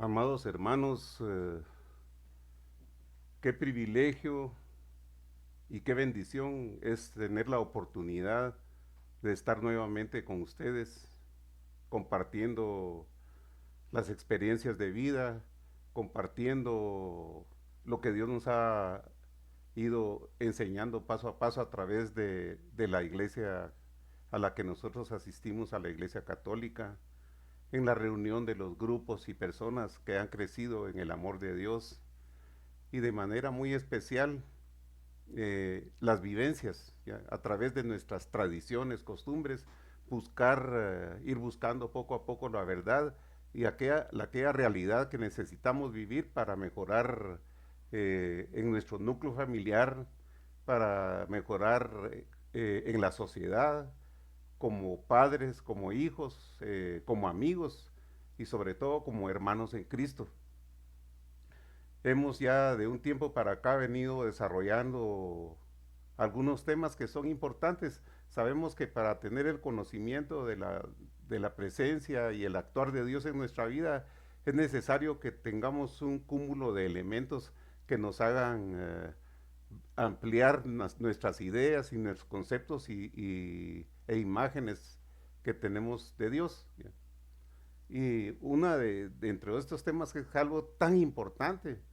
Amados hermanos, qué privilegio y qué bendición es tener la oportunidad de estar nuevamente con ustedes, compartiendo las experiencias de vida, compartiendo lo que Dios nos ha ido enseñando paso a paso a través de la iglesia a la que nosotros asistimos, a la iglesia católica, en la reunión de los grupos y personas que han crecido en el amor de Dios y de manera muy especial las vivencias, ¿ya? A través de nuestras tradiciones, costumbres, ir buscando poco a poco la verdad y aquella realidad que necesitamos vivir para mejorar en nuestro núcleo familiar, para mejorar en la sociedad, como padres, como hijos, como amigos y sobre todo como hermanos en Cristo. Hemos ya de un tiempo para acá venido desarrollando algunos temas que son importantes. Sabemos que para tener el conocimiento de la presencia y el actuar de Dios en nuestra vida es necesario que tengamos un cúmulo de elementos que nos hagan ampliar nuestras ideas y nuestros conceptos e imágenes que tenemos de Dios. Y entre estos temas que es algo tan importante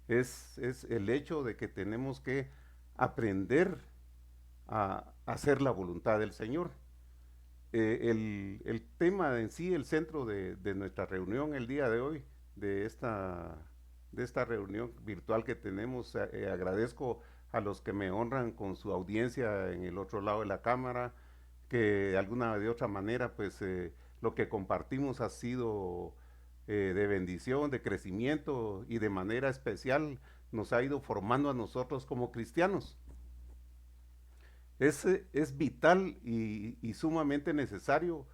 es el hecho de que tenemos que aprender a hacer la voluntad del Señor. El tema en sí, el centro de nuestra reunión el día de hoy, de esta, de esta reunión virtual que tenemos, agradezco a los que me honran con su audiencia en el otro lado de la cámara, que de alguna de otra manera, pues lo que compartimos ha sido de bendición, de crecimiento y de manera especial nos ha ido formando a nosotros como cristianos. Es vital y sumamente necesario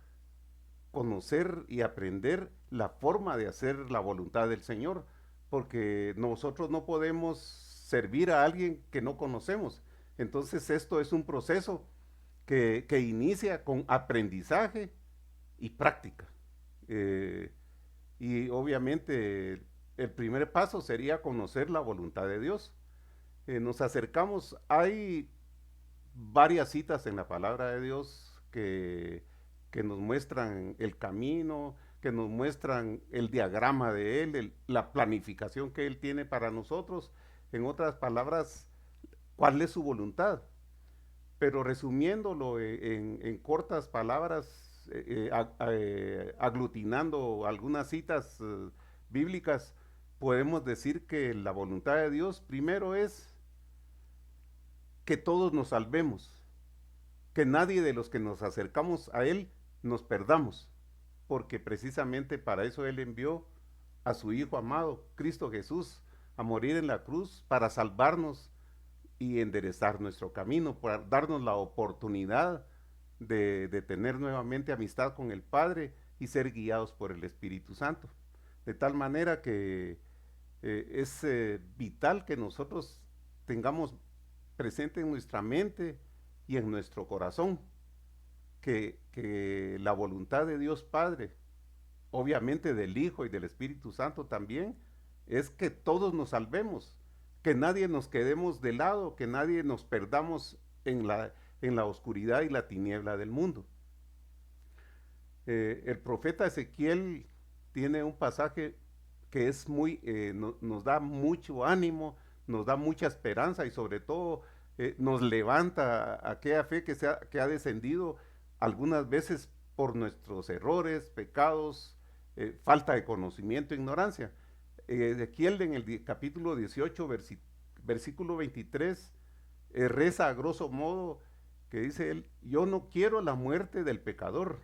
conocer y aprender la forma de hacer la voluntad del Señor, porque nosotros no podemos servir a alguien que no conocemos. Entonces esto es un proceso que inicia con aprendizaje y práctica. Eh, y obviamente el primer paso sería conocer la voluntad de Dios. Nos acercamos, hay varias citas en la palabra de Dios que nos muestran el camino, que nos muestran el diagrama de Él, la planificación que Él tiene para nosotros. En otras palabras, cuál es su voluntad. Pero resumiéndolo en cortas palabras, aglutinando algunas citas bíblicas, podemos decir que la voluntad de Dios primero es que todos nos salvemos, que nadie de los que nos acercamos a Él nos perdamos, porque precisamente para eso Él envió a su Hijo amado, Cristo Jesús, a morir en la cruz para salvarnos y enderezar nuestro camino, para darnos la oportunidad de tener nuevamente amistad con el Padre y ser guiados por el Espíritu Santo. De tal manera que es vital que nosotros tengamos presente en nuestra mente y en nuestro corazón que la voluntad de Dios Padre, obviamente del Hijo y del Espíritu Santo también, es que todos nos salvemos, que nadie nos quedemos de lado, que nadie nos perdamos en la oscuridad y la tiniebla del mundo. El profeta Ezequiel tiene un pasaje que es nos da mucho ánimo, nos da mucha esperanza y sobre todo nos levanta aquella fe que ha descendido algunas veces por nuestros errores, pecados, falta de conocimiento, ignorancia. Ezequiel en el capítulo 18, versículo 23, reza a grosso modo que dice él, yo no quiero la muerte del pecador,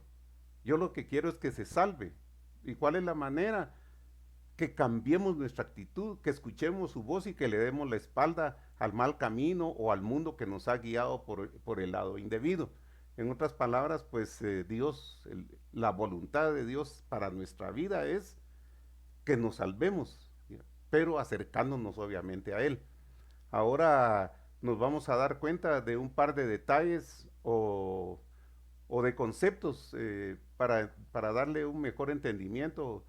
yo lo que quiero es que se salve. ¿Y cuál es la manera? Que cambiemos nuestra actitud, que escuchemos su voz y que le demos la espalda al mal camino o al mundo que nos ha guiado por el lado indebido. En otras palabras, pues la voluntad de Dios para nuestra vida es que nos salvemos, ¿ya? Pero acercándonos obviamente a Él. Ahora nos vamos a dar cuenta de un par de detalles o de conceptos para darle un mejor entendimiento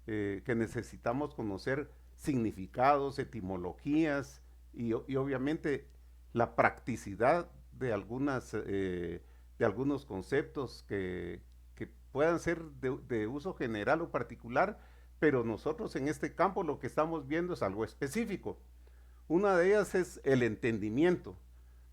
que necesitamos conocer significados, etimologías y obviamente la practicidad de algunos conceptos que puedan ser de uso general o particular, pero nosotros en este campo lo que estamos viendo es algo específico. Una de ellas es el entendimiento.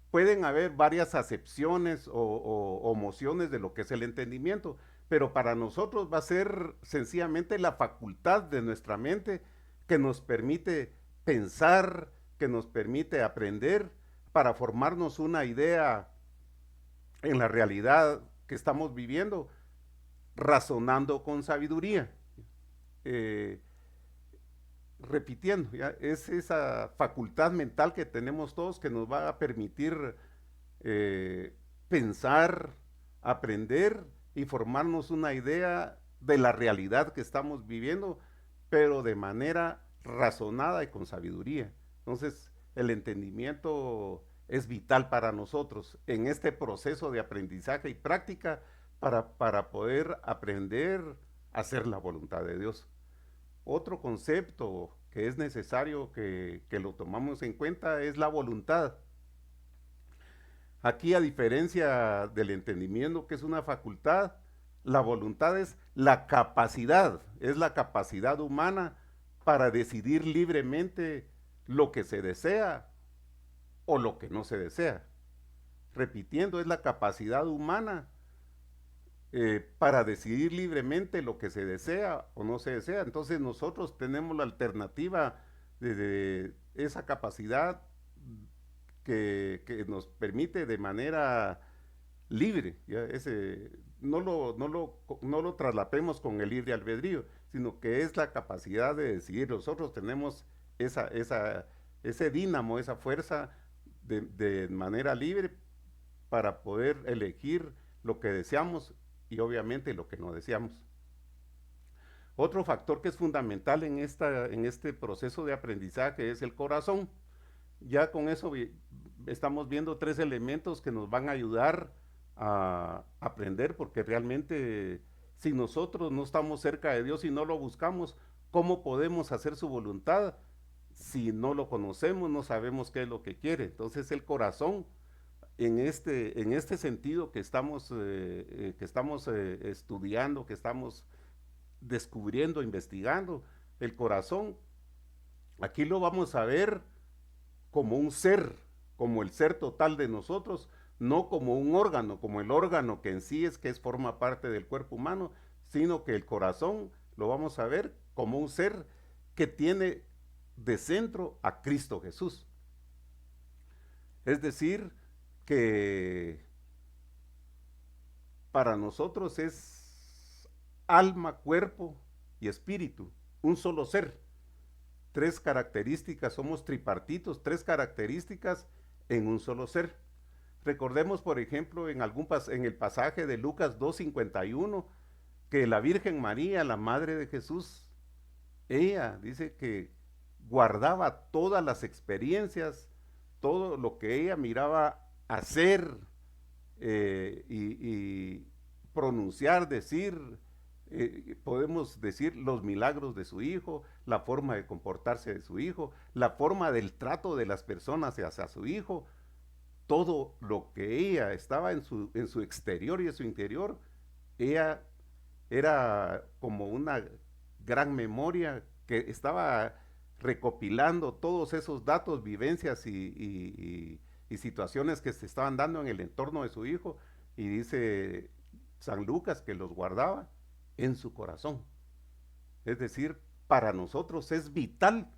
Pueden haber varias acepciones o mociones de lo que es el entendimiento, pero para nosotros va a ser sencillamente la facultad de nuestra mente que nos permite pensar, que nos permite aprender para formarnos una idea en la realidad que estamos viviendo, razonando con sabiduría. Eh, Repitiendo, ¿ya? Es esa facultad mental que tenemos todos que nos va a permitir eh, pensar, aprender y formarnos una idea de la realidad que estamos viviendo, pero de manera razonada y con sabiduría. Entonces, el entendimiento es vital para nosotros en este proceso de aprendizaje y práctica para poder aprender a hacer la voluntad de Dios. Otro concepto que es necesario que lo tomamos en cuenta es la voluntad. Aquí, a diferencia del entendimiento, que es una facultad, la voluntad es la capacidad humana para decidir libremente lo que se desea o lo que no se desea. Repitiendo, es la capacidad humana para decidir libremente lo que se desea o no se desea. Entonces nosotros tenemos la alternativa de esa capacidad que nos permite de manera libre, ¿ya? No lo traslapemos con el libre albedrío, sino que es la capacidad de decidir. Nosotros tenemos ese dínamo, esa fuerza de manera libre para poder elegir lo que deseamos y obviamente lo que no deseamos. Otro factor que es fundamental en este proceso de aprendizaje es el corazón. Ya con eso estamos viendo tres elementos que nos van a ayudar a aprender, porque realmente si nosotros no estamos cerca de Dios y no lo buscamos, ¿cómo podemos hacer su voluntad? Si no lo conocemos, no sabemos qué es lo que quiere. Entonces el corazón, en este sentido que estamos estudiando, que estamos descubriendo, investigando, el corazón, aquí lo vamos a ver como un ser, como el ser total de nosotros, no como un órgano, como el órgano que en sí forma parte del cuerpo humano, sino que el corazón lo vamos a ver como un ser que tiene de centro a Cristo Jesús. Es decir, que para nosotros es alma, cuerpo y espíritu, un solo ser. Tres características, somos tripartitos, tres características en un solo ser. Recordemos, por ejemplo, en el pasaje de Lucas 2:51, que la Virgen María, la Madre de Jesús, ella dice que guardaba todas las experiencias, todo lo que ella miraba hacer y pronunciar, decir, podemos decir los milagros de su hijo, la forma de comportarse de su hijo, la forma del trato de las personas hacia su hijo, todo lo que ella estaba en su exterior y en su interior, ella era como una gran memoria que estaba recopilando todos esos datos, vivencias y situaciones que se estaban dando en el entorno de su hijo, y dice San Lucas que los guardaba en su corazón. Es decir, para nosotros es vital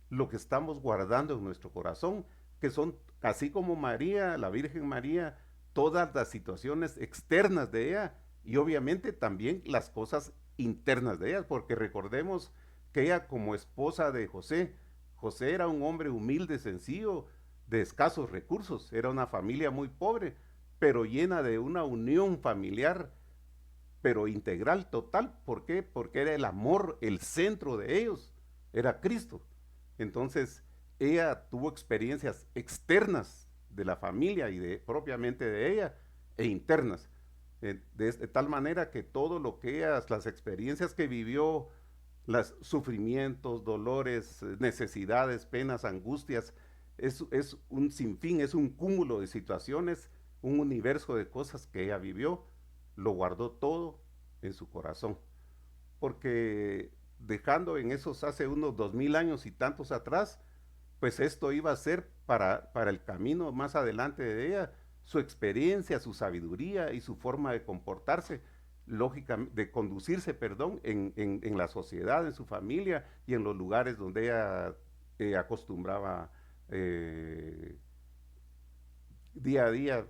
lo que estamos guardando en nuestro corazón, que son, así como María, la Virgen María, todas las situaciones externas de ella y obviamente también las cosas internas de ella, porque recordemos que ella como esposa de José, José era un hombre humilde, sencillo, de escasos recursos, era una familia muy pobre, pero llena de una unión familiar, pero integral, total. ¿Por qué? Porque era el amor, el centro de ellos, era Cristo. Entonces, ella tuvo experiencias externas de la familia y propiamente de ella, e internas. De tal manera que todo lo que las experiencias que vivió los sufrimientos, dolores, necesidades, penas, angustias. Es un sinfín, es un cúmulo de situaciones, un universo de cosas que ella vivió, lo guardó todo en su corazón. Porque dejando en esos hace unos 2000 años y tantos atrás, pues esto iba a ser para el camino más adelante de ella, su experiencia, su sabiduría y su forma de comportarse, lógicamente, de conducirse, perdón, en la sociedad, en su familia y en los lugares donde ella acostumbraba eh, día a día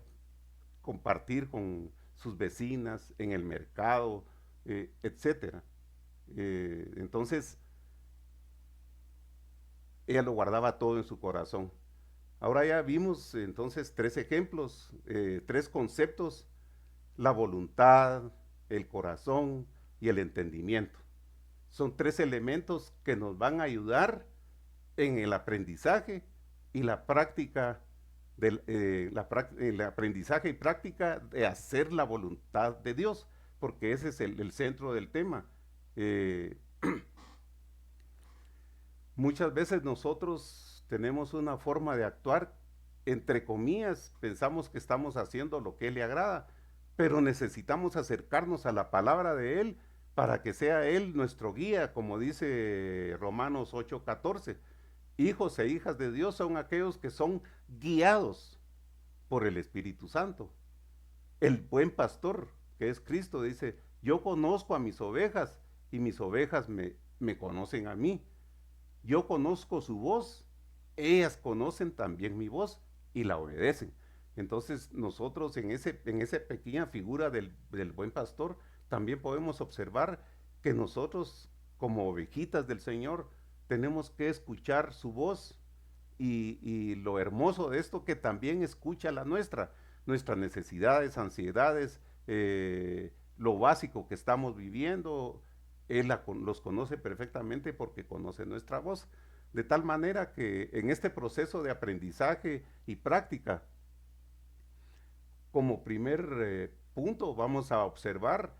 compartir con sus vecinas, en el mercado, etcétera. Entonces, ella lo guardaba todo en su corazón. Ahora ya vimos entonces tres ejemplos, tres conceptos: la voluntad, el corazón y el entendimiento. Son tres elementos que nos van a ayudar en el aprendizaje y la práctica el aprendizaje y práctica de hacer la voluntad de Dios, porque ese es el centro del tema. Eh, Muchas veces nosotros tenemos una forma de actuar, entre comillas, pensamos que estamos haciendo lo que Él le agrada, pero necesitamos acercarnos a la palabra de Él para que sea Él nuestro guía, como dice Romanos 8:14. Hijos e hijas de Dios son aquellos que son guiados por el Espíritu Santo. El buen pastor, que es Cristo, dice: yo conozco a mis ovejas y mis ovejas me conocen a mí. Yo conozco su voz, ellas conocen también mi voz y la obedecen. Entonces nosotros en esa pequeña figura del buen pastor también podemos observar que nosotros como ovejitas del Señor tenemos que escuchar su voz y lo hermoso de esto que también escucha la nuestras necesidades, ansiedades, lo básico que estamos viviendo. Él los conoce perfectamente porque conoce nuestra voz. De tal manera que en este proceso de aprendizaje y práctica, como primer punto, vamos a observar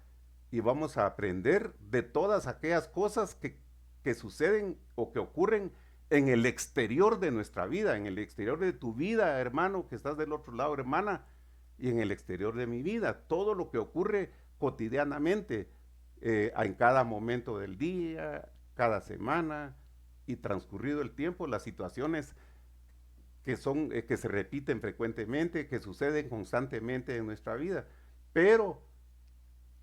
y vamos a aprender de todas aquellas cosas que suceden o que ocurren en el exterior de nuestra vida, en el exterior de tu vida, hermano, que estás del otro lado, hermana, y en el exterior de mi vida. Todo lo que ocurre cotidianamente, en cada momento del día, cada semana, y transcurrido el tiempo, las situaciones que se repiten frecuentemente, que suceden constantemente en nuestra vida, pero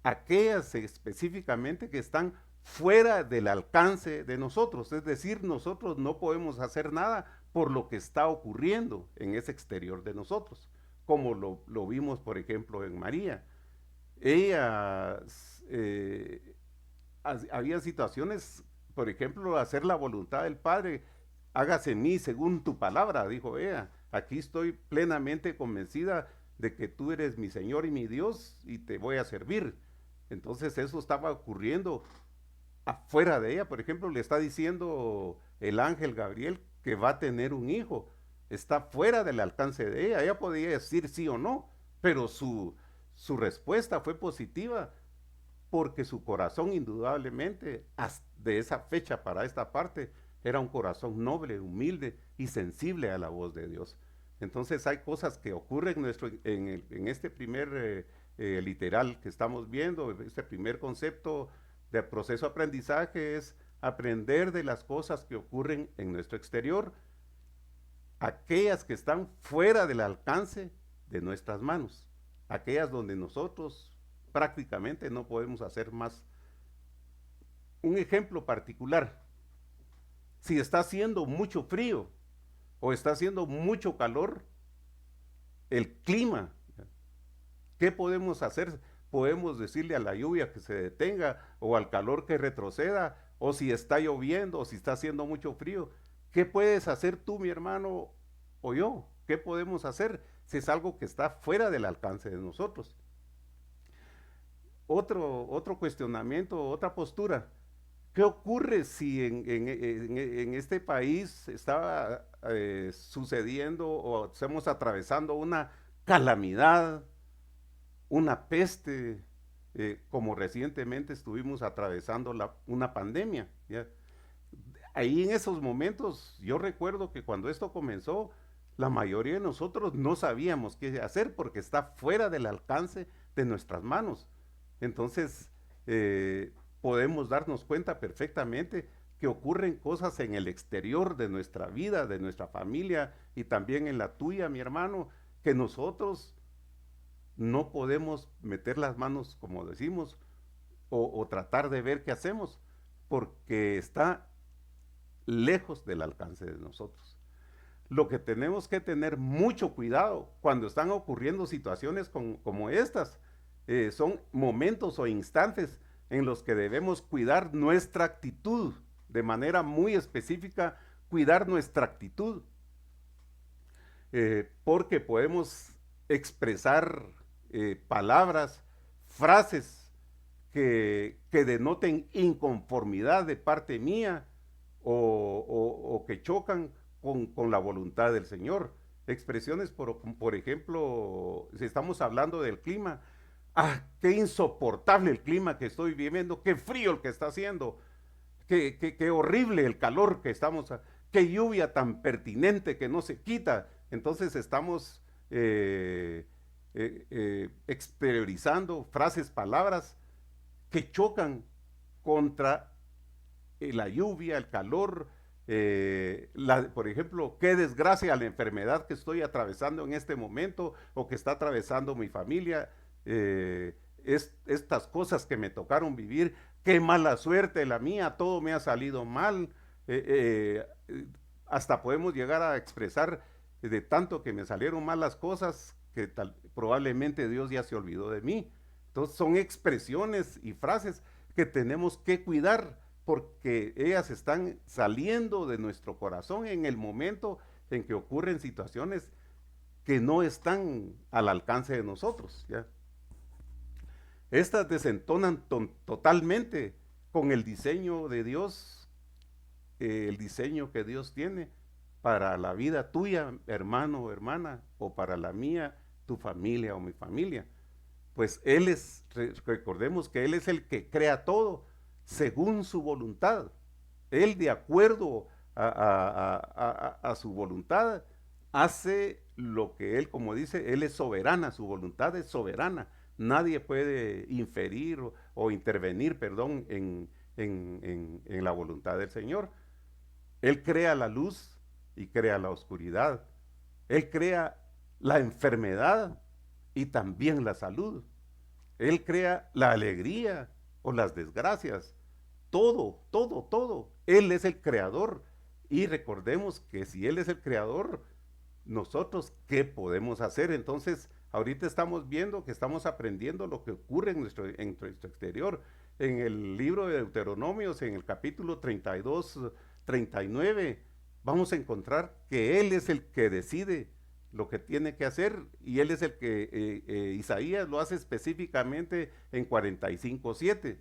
aquellas específicamente que están fuera del alcance de nosotros, es decir, nosotros no podemos hacer nada por lo que está ocurriendo en ese exterior de nosotros, como lo vimos, por ejemplo, en María. Ella, había situaciones, por ejemplo, hacer la voluntad del Padre: hágase en mí según tu palabra, dijo ella. Aquí estoy plenamente convencida de que tú eres mi Señor y mi Dios y te voy a servir. Entonces eso estaba ocurriendo afuera de ella. Por ejemplo, le está diciendo el ángel Gabriel que va a tener un hijo. Está fuera del alcance de ella. Ella podía decir sí o no, pero su respuesta fue positiva porque su corazón indudablemente, de esa fecha para esta parte, era un corazón noble, humilde y sensible a la voz de Dios. Entonces hay cosas que ocurren en este primer literal que estamos viendo, este primer concepto de proceso de aprendizaje es aprender de las cosas que ocurren en nuestro exterior, aquellas que están fuera del alcance de nuestras manos, aquellas donde nosotros prácticamente no podemos hacer más. Un ejemplo particular: si está haciendo mucho frío o está haciendo mucho calor, el clima, ¿qué podemos hacer? Podemos decirle a la lluvia que se detenga o al calor que retroceda, o si está lloviendo o si está haciendo mucho frío. ¿Qué puedes hacer tú, mi hermano, o yo? ¿Qué podemos hacer si es algo que está fuera del alcance de nosotros? Otro cuestionamiento, otra postura: ¿qué ocurre si en este país está sucediendo o estamos atravesando una calamidad, una peste, como recientemente estuvimos atravesando una pandemia, ¿ya? Ahí en esos momentos, yo recuerdo que cuando esto comenzó, la mayoría de nosotros no sabíamos qué hacer porque está fuera del alcance de nuestras manos. Entonces, podemos darnos cuenta perfectamente que ocurren cosas en el exterior de nuestra vida, de nuestra familia y también en la tuya, mi hermano, que nosotros no podemos meter las manos, como decimos, o tratar de ver qué hacemos, porque está lejos del alcance de nosotros. Lo que tenemos que tener mucho cuidado cuando están ocurriendo situaciones como estas, son momentos o instantes en los que debemos cuidar nuestra actitud de manera muy específica, cuidar nuestra actitud, porque podemos expresar palabras, frases que denoten inconformidad de parte mía o que chocan con la voluntad del Señor. Expresiones, por ejemplo, si estamos hablando del clima, qué insoportable el clima que estoy viviendo, qué frío el que está haciendo, qué horrible el calor que estamos, qué lluvia tan pertinente que no se quita. Entonces estamos exteriorizando frases, palabras que chocan contra la lluvia, el calor, por ejemplo, qué desgracia la enfermedad que estoy atravesando en este momento o que está atravesando mi familia, estas cosas que me tocaron vivir, qué mala suerte la mía, todo me ha salido mal, hasta podemos llegar a expresar de tanto que me salieron mal las cosas que probablemente Dios ya se olvidó de mí. Entonces son expresiones y frases que tenemos que cuidar porque ellas están saliendo de nuestro corazón en el momento en que ocurren situaciones que no están al alcance de nosotros, ¿ya? Estas desentonan totalmente con el diseño de Dios, el diseño que Dios tiene para la vida tuya, hermano o hermana, o para la mía, tu familia o mi familia. Pues Él recordemos que Él es el que crea todo según su voluntad. Él, de acuerdo a su voluntad, hace lo que Él, como dice, Él es soberana, su voluntad es soberana. Nadie puede inferir o intervenir, perdón, en la voluntad del Señor. Él crea la luz y crea la oscuridad. Él crea la enfermedad y también la salud. Él crea la alegría o las desgracias. Todo, todo, todo. Él es el creador. Y recordemos que si Él es el creador, nosotros, ¿qué podemos hacer? Entonces, ahorita estamos viendo que estamos aprendiendo lo que ocurre en nuestro exterior. En el libro de Deuteronomios, en el capítulo 32, 39, vamos a encontrar que Él es el que decide lo que tiene que hacer y Él es el que Isaías lo hace específicamente en 45:7.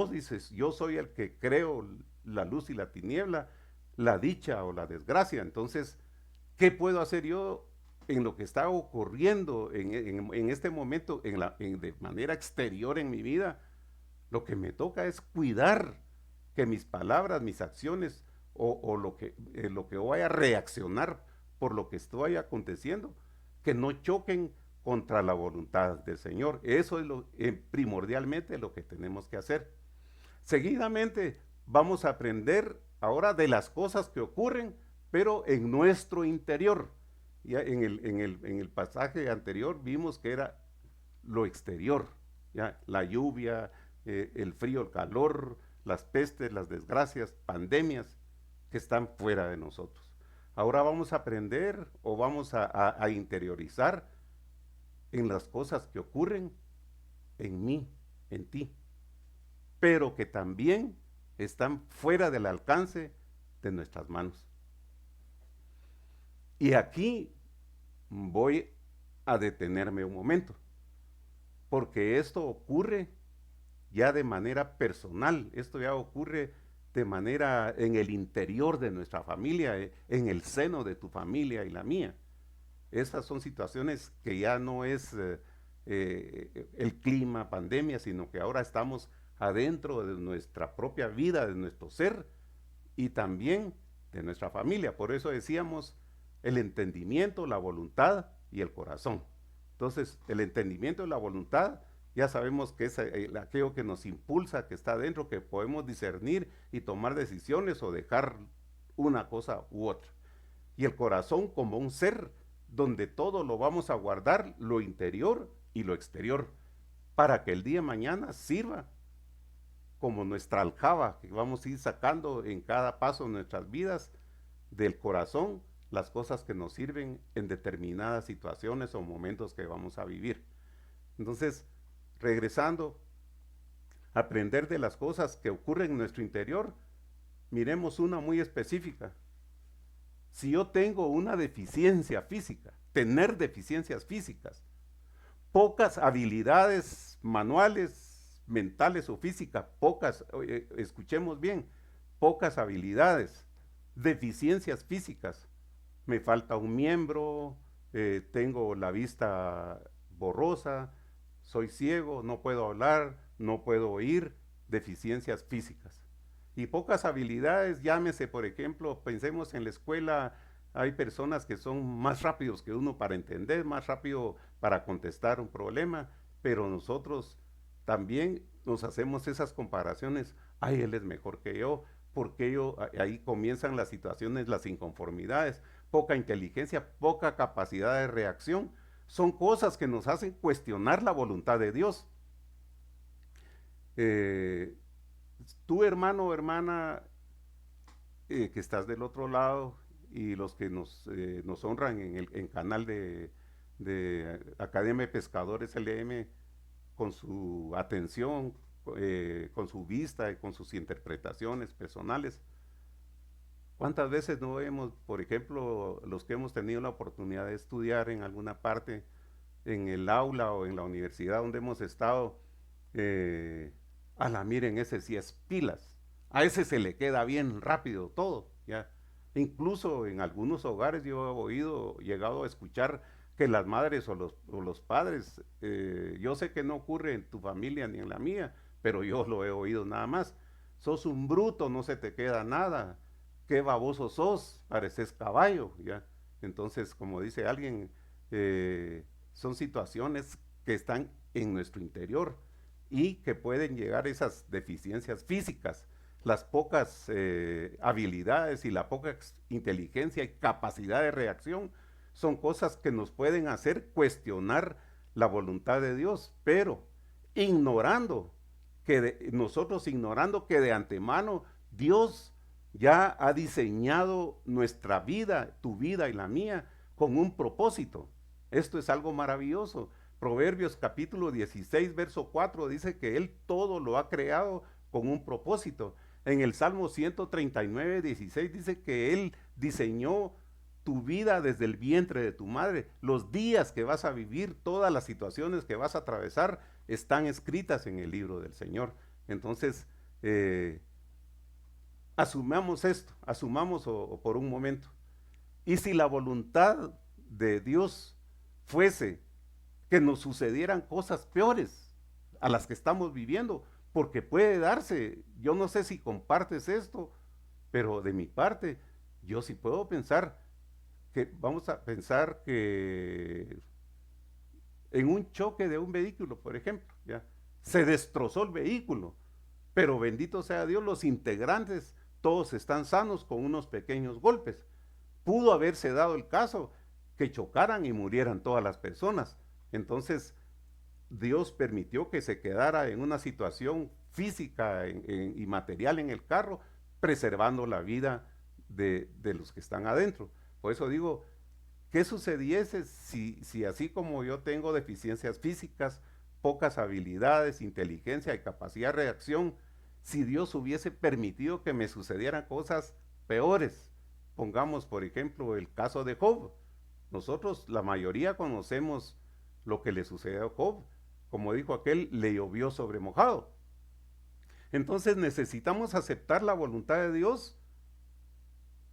Dices, yo soy el que creo la luz y la tiniebla, la dicha o la desgracia. Entonces, ¿qué puedo hacer yo en lo que está ocurriendo en este momento de manera exterior en mi vida? Lo que me toca es cuidar que mis palabras, mis acciones o lo que voy a reaccionar por lo que estoy aconteciendo, que no choquen contra la voluntad del Señor. Eso es primordialmente lo que tenemos que hacer. Seguidamente vamos a aprender ahora de las cosas que ocurren, pero en nuestro interior. Ya en el pasaje anterior vimos que era lo exterior, ¿ya? La lluvia, el frío, el calor, las pestes, las desgracias, pandemias que están fuera de nosotros. Ahora vamos a aprender o vamos a interiorizar en las cosas que ocurren en mí, en ti, pero que también están fuera del alcance de nuestras manos. Y aquí voy a detenerme un momento, porque esto ocurre ya de manera personal, esto ya ocurre de manera en el interior de nuestra familia, en el seno de tu familia y la mía. Esas son situaciones que ya no es el clima, pandemia, sino que ahora estamos adentro de nuestra propia vida, de nuestro ser y también de nuestra familia. Por eso decíamos el entendimiento, la voluntad y el corazón. Entonces, el entendimiento y la voluntad, ya sabemos que es aquello que nos impulsa, que está adentro, que podemos discernir y tomar decisiones o dejar una cosa u otra. Y el corazón como un ser donde todo lo vamos a guardar, lo interior y lo exterior, para que el día de mañana sirva como nuestra aljaba que vamos a ir sacando en cada paso de nuestras vidas del corazón, las cosas que nos sirven en determinadas situaciones o momentos que vamos a vivir. Entonces, regresando, aprender de las cosas que ocurren en nuestro interior, miremos una muy específica. Si yo tengo una deficiencia física, tener deficiencias físicas, pocas habilidades manuales, mentales o físicas, pocas, escuchemos bien, pocas habilidades, deficiencias físicas. Me falta un miembro, tengo la vista borrosa, soy ciego, no puedo hablar, no puedo oír, deficiencias físicas. Y pocas habilidades, llámese, por ejemplo, pensemos en la escuela, hay personas que son más rápidos que uno para entender, más rápido para contestar un problema, pero nosotros también nos hacemos esas comparaciones, ay, él es mejor que yo, porque ahí comienzan las situaciones, las inconformidades, poca inteligencia, poca capacidad de reacción, son cosas que nos hacen cuestionar la voluntad de Dios. Tú, hermano o hermana, que estás del otro lado, y los que nos honran en el canal de Academia de Pescadores LM, con su atención, con su vista y con sus interpretaciones personales. ¿Cuántas veces no vemos, por ejemplo, los que hemos tenido la oportunidad de estudiar en alguna parte, en el aula o en la universidad donde hemos estado, miren, ese sí es pilas, a ese se le queda bien rápido todo, ¿ya? Incluso en algunos hogares yo he llegado a escuchar que las madres o los padres, yo sé que no ocurre en tu familia ni en la mía, pero yo lo he oído nada más. Sos un bruto, no se te queda nada. Qué baboso sos, pareces caballo, ¿ya? Entonces, como dice alguien, son situaciones que están en nuestro interior y que pueden llegar esas deficiencias físicas, las pocas habilidades y la poca inteligencia y capacidad de reacción son cosas que nos pueden hacer cuestionar la voluntad de Dios, pero nosotros ignorando que de antemano Dios ya ha diseñado nuestra vida, tu vida y la mía, con un propósito. Esto es algo maravilloso. Proverbios capítulo 16, verso 4 dice que Él todo lo ha creado con un propósito. En el Salmo 139, 16 dice que Él diseñó tu vida desde el vientre de tu madre. Los días que vas a vivir, todas las situaciones que vas a atravesar, están escritas en el libro del Señor. Entonces, asumamos esto, asumamos por un momento. Y si la voluntad de Dios fuese que nos sucedieran cosas peores a las que estamos viviendo, porque puede darse, yo no sé si compartes esto, pero de mi parte, yo sí puedo pensar que, vamos a pensar que en un choque de un vehículo, por ejemplo, ¿ya? Se destrozó el vehículo, pero bendito sea Dios, los integrantes todos están sanos con unos pequeños golpes. Pudo haberse dado el caso que chocaran y murieran todas las personas. Entonces, Dios permitió que se quedara en una situación física y material en el carro, preservando la vida de los que están adentro. Por eso digo, ¿qué sucediese si así como yo tengo deficiencias físicas, pocas habilidades, inteligencia y capacidad de reacción, si Dios hubiese permitido que me sucedieran cosas peores? Pongamos, por ejemplo, el caso de Job. Nosotros, la mayoría, conocemos lo que le sucedió a Job. Como dijo aquel, le llovió sobre mojado. Entonces necesitamos aceptar la voluntad de Dios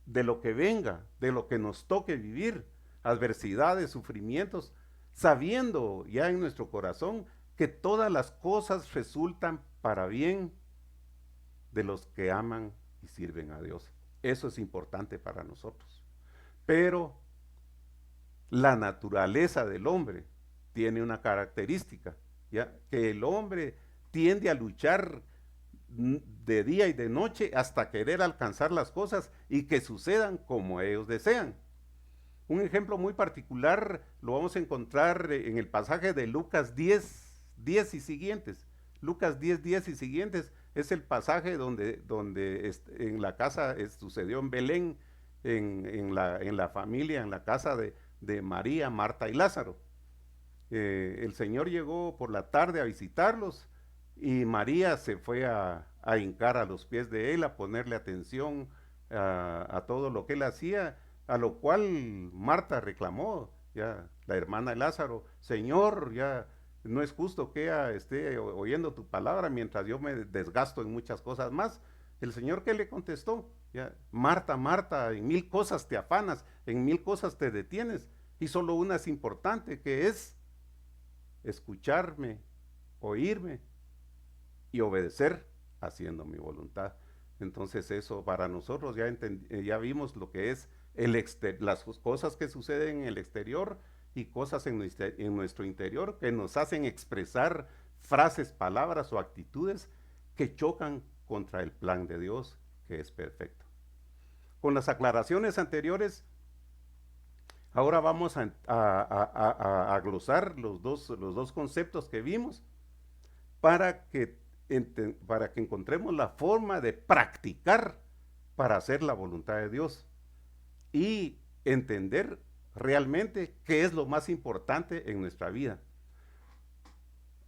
de lo que venga, de lo que nos toque vivir, adversidades, sufrimientos. sabiendo ya en nuestro corazón que todas las cosas resultan para bien de los que aman y sirven a Dios. Eso es importante para nosotros. Pero la naturaleza del hombre tiene una característica, ¿ya? Que el hombre tiende a luchar de día y de noche hasta querer alcanzar las cosas y que sucedan como ellos desean. Un ejemplo muy particular lo vamos a encontrar en el pasaje de Lucas 10 y siguientes. Lucas 10 y siguientes es el pasaje donde en la casa sucedió en Belén, en la familia, en la casa de María, Marta y Lázaro. El Señor llegó por la tarde a visitarlos y María se fue a hincar a los pies de él, a ponerle atención a todo lo que él hacía, a lo cual Marta reclamó, ya, la hermana de Lázaro: Señor, ya no es justo que ella esté oyendo tu palabra mientras yo me desgasto en muchas cosas más. El Señor, ¿qué le contestó? Ya, Marta, Marta, en 1000 cosas te afanas, en 1000 cosas te detienes, y solo una es importante, que es escucharme, oírme y obedecer haciendo mi voluntad. Entonces eso para nosotros ya vimos lo que es las cosas que suceden en el exterior y cosas en nuestro interior que nos hacen expresar frases, palabras o actitudes que chocan contra el plan de Dios, que es perfecto. Con las aclaraciones anteriores, ahora vamos a glosar los dos conceptos que vimos para que encontremos la forma de practicar para hacer la voluntad de Dios y entender realmente qué es lo más importante en nuestra vida.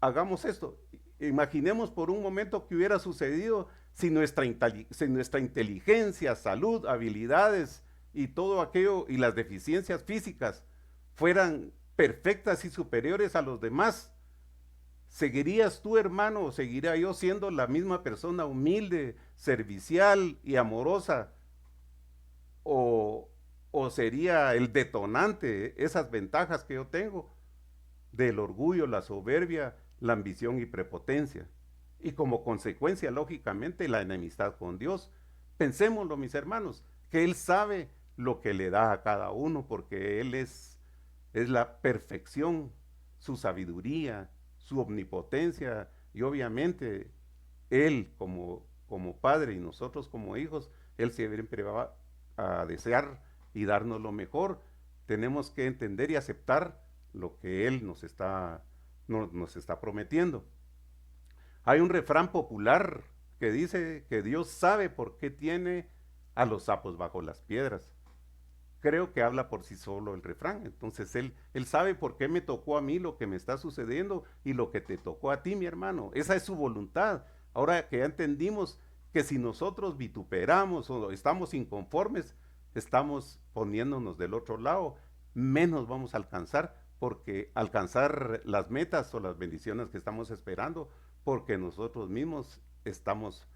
Hagamos esto. Imaginemos por un momento que hubiera sucedido si nuestra inteligencia, salud, habilidades y todo aquello y las deficiencias físicas fueran perfectas y superiores a los demás. ¿Seguirías tú, hermano, o seguiría yo siendo la misma persona humilde, servicial y amorosa? ¿O sería el detonante esas ventajas que yo tengo del orgullo, la soberbia, la ambición y prepotencia? Y como consecuencia, lógicamente, la enemistad con Dios. Pensémoslo, mis hermanos, que Él sabe lo que le da a cada uno, porque Él es la perfección, su sabiduría, su omnipotencia, y obviamente Él como Padre y nosotros como hijos, Él siempre va a desear y darnos lo mejor. Tenemos que entender y aceptar lo que Él nos está prometiendo. Hay un refrán popular que dice que Dios sabe por qué tiene a los sapos bajo las piedras. Creo que habla por sí solo el refrán. Entonces él sabe por qué me tocó a mí lo que me está sucediendo y lo que te tocó a ti, mi hermano. Esa es su voluntad. Ahora que ya entendimos que si nosotros vituperamos o estamos inconformes, estamos poniéndonos del otro lado, menos vamos a alcanzar, porque alcanzar las metas o las bendiciones que estamos esperando, porque nosotros mismos estamos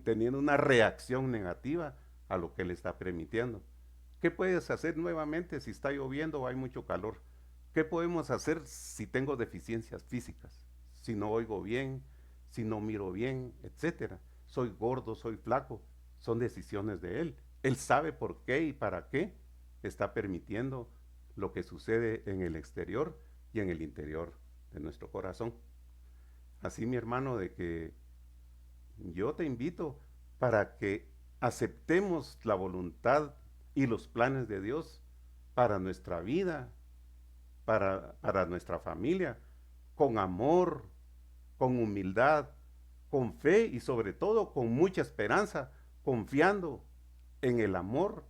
teniendo una reacción negativa a lo que Él está permitiendo. ¿Qué puedes hacer nuevamente si está lloviendo o hay mucho calor? ¿Qué podemos hacer si tengo deficiencias físicas? Si no oigo bien, si no miro bien, etcétera. Soy gordo, soy flaco. Son decisiones de Él. Él sabe por qué y para qué está permitiendo lo que sucede en el exterior y en el interior de nuestro corazón. Así, mi hermano, de que yo te invito para que aceptemos la voluntad y los planes de Dios para nuestra vida, para nuestra familia, con amor, con humildad, con fe y sobre todo con mucha esperanza, confiando en el amor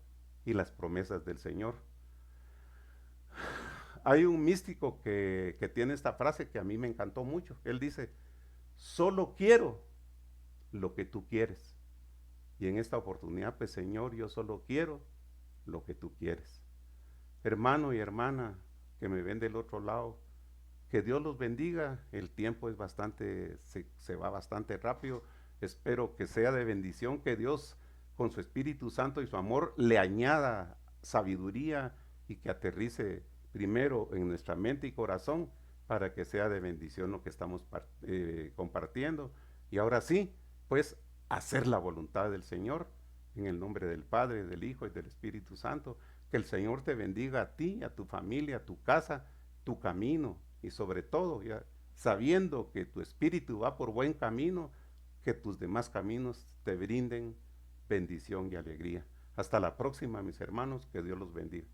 y las promesas del Señor. Hay un místico que tiene esta frase que a mí me encantó mucho. Él dice: solo quiero lo que tú quieres. Y en esta oportunidad, pues Señor, yo solo quiero lo que tú quieres. Hermano y hermana que me ven del otro lado, que Dios los bendiga. El tiempo es se va bastante rápido. Espero que sea de bendición, que Dios con su Espíritu Santo y su amor le añada sabiduría y que aterrice primero en nuestra mente y corazón para que sea de bendición lo que estamos compartiendo. Y ahora sí, pues hacer la voluntad del Señor en el nombre del Padre, del Hijo y del Espíritu Santo. Que el Señor te bendiga a ti, a tu familia, a tu casa, tu camino y sobre todo, ya sabiendo que tu espíritu va por buen camino, que tus demás caminos te brinden bendición y alegría. Hasta la próxima, mis hermanos, que Dios los bendiga.